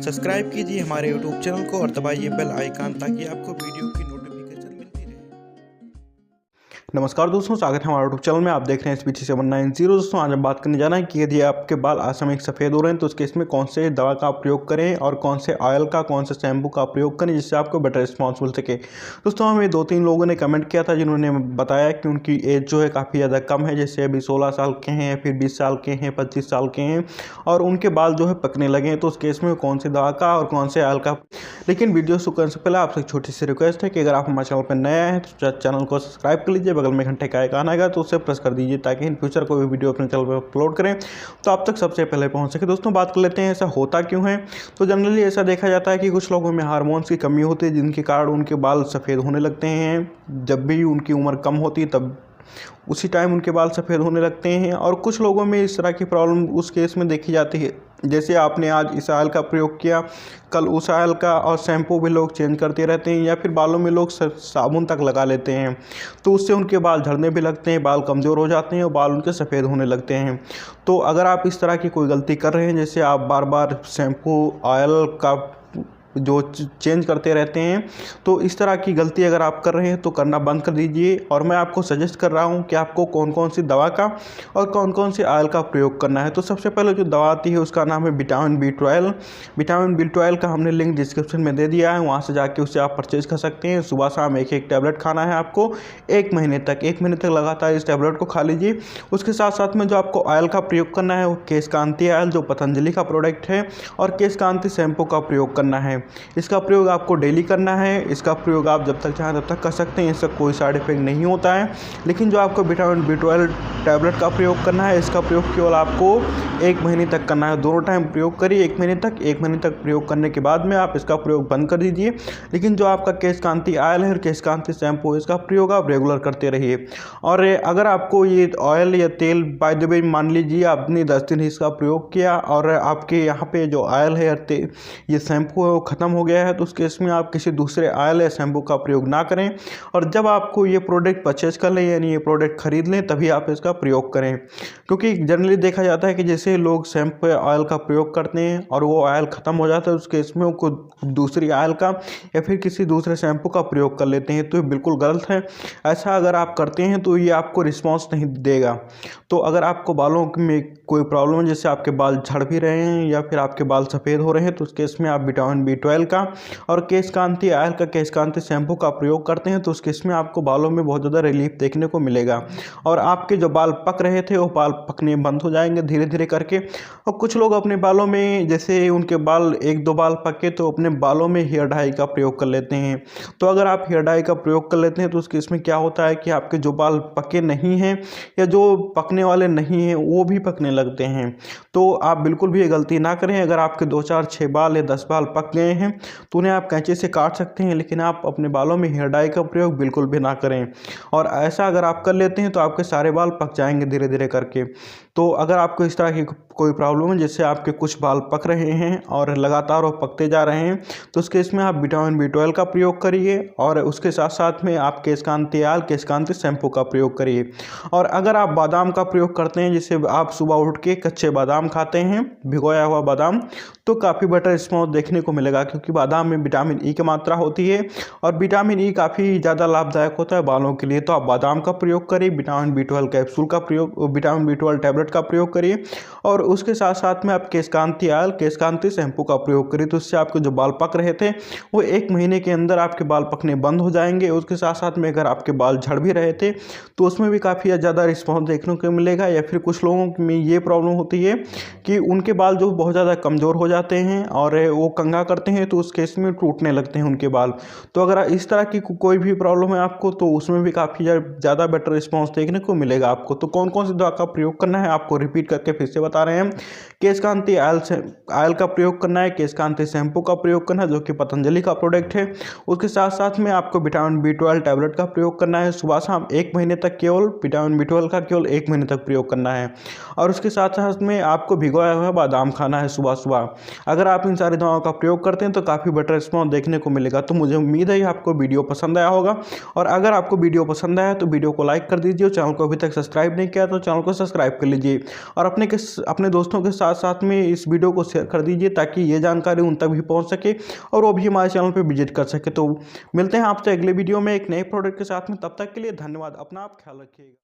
Subscribe कीजिए हमारे YouTube channel को और दबाइए बेल आइकन ताकि आपको वीडियो की नोटिफिकेशन मिलती रहे। नमस्कार दोस्तों, स्वागत है हमारे यूट्यूब चैनल में। आप देख रहे हैं SBT790। दोस्तों आज हम बात करने जा रहे हैं कि यदि आपके बाल असामयिक सफ़ेद हो रहे हैं तो उसके इसमें कौन से दवा का प्रयोग करें और कौन से ऑयल का, कौन से शैम्पू का प्रयोग करें जिससे आपको बेटर रिस्पॉन्स मिल सके। दोस्तों हमें 2-3 लोगों ने कमेंट किया था जिन्होंने बताया कि उनकी एज जो है काफ़ी ज़्यादा कम है, जैसे अभी 16 साल के हैं, फिर 20 साल के हैं, 25 साल के हैं और उनके बाल जो है पकने लगे हैं। तो उस केस में कौन सी दवा का और कौन से ऑयल का। लेकिन वीडियो शुरू करने से पहले आपसे एक छोटी सी रिक्वेस्ट है कि अगर आप हमारे चैनल पर नया हैं तो चैनल को सब्सक्राइब कर लीजिए, बगल में घंटे का आइकन आएगा तो उसे प्रेस कर दीजिए ताकि इन फ्यूचर कोई भी वीडियो अपने चैनल पर अपलोड करें तो आप तक सबसे पहले पहुंच सके। दोस्तों बात कर लेते हैं ऐसा होता क्यों है। तो जनरली ऐसा देखा जाता है कि कुछ लोगों में हार्मोन्स की कमी होती है जिनके कारण उनके बाल सफ़ेद होने लगते हैं। जब भी उनकी उम्र कम होती है तब उसी टाइम उनके बाल सफ़ेद होने लगते हैं। और कुछ लोगों में इस तरह की प्रॉब्लम उस केस में देखी जाती है जैसे आपने आज इस ऑयल का प्रयोग किया, कल उस ऑयल का, और शैम्पू भी लोग चेंज करते रहते हैं या फिर बालों में लोग साबुन तक लगा लेते हैं तो उससे उनके बाल झड़ने भी लगते हैं, बाल कमज़ोर हो जाते हैं और बाल उनके सफ़ेद होने लगते हैं। तो अगर आप इस तरह की कोई गलती कर रहे हैं, जैसे आप बार बार शैम्पू ऑयल का जो चेंज करते रहते हैं, तो इस तरह की गलती अगर आप कर रहे हैं तो करना बंद कर दीजिए। और मैं आपको सजेस्ट कर रहा हूं कि आपको कौन कौन सी दवा का और कौन कौन सी ऑयल का प्रयोग करना है। तो सबसे पहले जो दवा आती है उसका नाम है विटामिन B12। विटामिन B12 का हमने लिंक डिस्क्रिप्शन में दे दिया है, वहाँ से जाके उसे आप परचेज कर सकते हैं। सुबह शाम एक टैबलेट खाना है आपको 1 महीने तक लगातार इस टैबलेट को खा लीजिए। उसके साथ साथ में जो आपको ऑयल का प्रयोग करना है वो केश कांति ऑयल जो पतंजलि का प्रोडक्ट है और केश कांति शैम्पू का प्रयोग करना है। इसका प्रयोग आपको डेली करना है। इसका प्रयोग आप जब तक चाहें तब तक कर सकते हैं, इससे कोई साइड इफेक्ट नहीं होता है। लेकिन जो आपको विटामिन B12 टैबलेट का प्रयोग करना है, इसका प्रयोग केवल आपको 1 महीने तक करना है। दोनों टाइम प्रयोग करिए 1 महीने तक। 1 महीने तक प्रयोग करने के बाद में आप इसका प्रयोग बंद कर दीजिए। लेकिन जो आपका केश कांति ऑयल है और केश कांति शैम्पू, इसका प्रयोग आप रेगुलर करते रहिए। और अगर आपको ये ऑयल या तेल, बाय द वे मान लीजिए आपने 10 दिन इसका प्रयोग किया और आपके यहाँ पे जो ऑयल है और ये शैम्पू है वो ख़त्म हो गया है, तो उस केस में आप किसी दूसरे ऑयल या शैम्पू का प्रयोग ना करें। और जब आपको ये प्रोडक्ट परचेज कर लें यानी ये प्रोडक्ट खरीद लें तभी आप इसका प्रयोग करें। क्योंकि जनरली देखा जाता है कि जैसे लोग शैम्पू या ऑयल का प्रयोग करते हैं और वो ऑयल ख़त्म हो जाता है, उस केस में वो दूसरी ऑयल का या फिर किसी दूसरे शैम्पू का प्रयोग कर लेते हैं, तो ये बिल्कुल गलत है। ऐसा अगर आप करते हैं तो ये आपको रिस्पॉन्स नहीं देगा। तो अगर आपको बालों में कोई प्रॉब्लम है, जैसे आपके बाल झड़ भी रहे हैं या फिर आपके बाल सफ़ेद हो रहे हैं, तो उस केस में आप विटामिन B12 का और केश कांति ऑयल का, केश कांति शैम्पू का प्रयोग करते हैं तो उस केस में आपको बालों में बहुत ज़्यादा रिलीफ देखने को मिलेगा। और आपके जो बाल पक रहे थे वो बाल पकने बंद हो जाएंगे धीरे धीरे करके। और कुछ लोग अपने बालों में, जैसे उनके बाल 1-2 बाल पके तो अपने बालों में हेयर डाई का प्रयोग कर लेते हैं। तो अगर आप हेयर डाई का प्रयोग कर लेते हैं तो उस केस में क्या होता है कि आपके जो बाल पके नहीं हैं या जो पकने वाले नहीं हैं वो भी पकने लगते हैं। तो आप बिल्कुल भी ये गलती ना करें। अगर आपके 2, 4, 6 बाल या 10 बाल पक गए हैं तो उन्हें आप कैंची से काट सकते हैं, लेकिन आप अपने बालों में हेयर डाई का प्रयोग बिल्कुल भी ना करें। और ऐसा अगर आप कर लेते हैं तो आपके सारे बाल पक जाएंगे धीरे धीरे करके। तो अगर आपको इस तरह की कोई प्रॉब्लम है, जैसे आपके कुछ बाल पक रहे हैं और लगातार वो पकते जा रहे हैं, तो उस केस में आप विटामिन B12 का प्रयोग करिए और उसके साथ साथ में आप केश कांति ऑयल, केश कांति शैम्पू का प्रयोग करिए। और अगर आप बादाम का प्रयोग करते हैं, जैसे आप सुबह उठ के कच्चे बादाम खाते हैं, भिगोया हुआ बादाम, तो काफ़ी बेटर रिस्पॉन्स देखने को मिलेगा क्योंकि बादाम में विटामिन E की मात्रा होती है और विटामिन E काफ़ी ज़्यादा लाभदायक होता है बालों के लिए। तो आप बादाम का प्रयोग करिए, विटामिन B12 कैप्सूल का प्रयोग, विटामिन B12 टैबलेट का प्रयोग करिए और उसके साथ साथ में आप केश कांति ऑयल, केश कांति शैम्पू का प्रयोग करिए। तो इससे आपके जो बाल पक रहे थे वो 1 महीने के अंदर आपके बाल पकने बंद हो जाएंगे। उसके साथ साथ में अगर आपके बाल झड़ भी रहे थे तो उसमें भी काफ़ी ज़्यादा रिस्पॉन्स देखने को मिलेगा। या फिर कुछ लोगों में ये प्रॉब्लम होती है कि उनके बाल जो बहुत ज़्यादा कमज़ोर हो जाते हैं और वो कंघा करते हैं तो उस केस में टूटने लगते हैं उनके बाल। तो अगर इस तरह की कोई भी प्रॉब्लम है आपको तो उसमें भी काफ़ी ज़्यादा बेटर रिस्पॉन्स देखने को मिलेगा आपको। तो कौन कौन सी दवा का प्रयोग करना है आपको रिपीट करके फिर से बता रहे हैं। केश कांति ऑयल का प्रयोग करना है, केश कांति शैम्पू का प्रयोग करना है जो कि पतंजलि का प्रोडक्ट है। उसके साथ साथ में आपको विटामिन B12 टैबलेट का प्रयोग करना है सुबह शाम 1 महीने तक, केवल विटामिन B12 का केवल 1 महीने तक प्रयोग करना है। और उसके साथ साथ में आपको भिगोया हुआ बादाम खाना है सुबह सुबह। अगर आप इन सारी दवाओं का प्रयोग करते हैं तो काफ़ी बेटर रिस्पॉन्स देखने को मिलेगा। तो मुझे उम्मीद है आपको वीडियो पसंद आया होगा और अगर आपको वीडियो पसंद आया तो वीडियो को लाइक कर दीजिए और चैनल को अभी तक सब्सक्राइब नहीं किया तो चैनल को सब्सक्राइब कर लीजिए। लीजिए और अपने दोस्तों के साथ साथ में इस वीडियो को शेयर कर दीजिए ताकि ये जानकारी उन तक भी पहुंच सके और वो भी हमारे चैनल पर विजिट कर सके। तो मिलते हैं आपसे अगले वीडियो में एक नए प्रोडक्ट के साथ में, तब तक के लिए धन्यवाद। अपना आप ख्याल रखिएगा।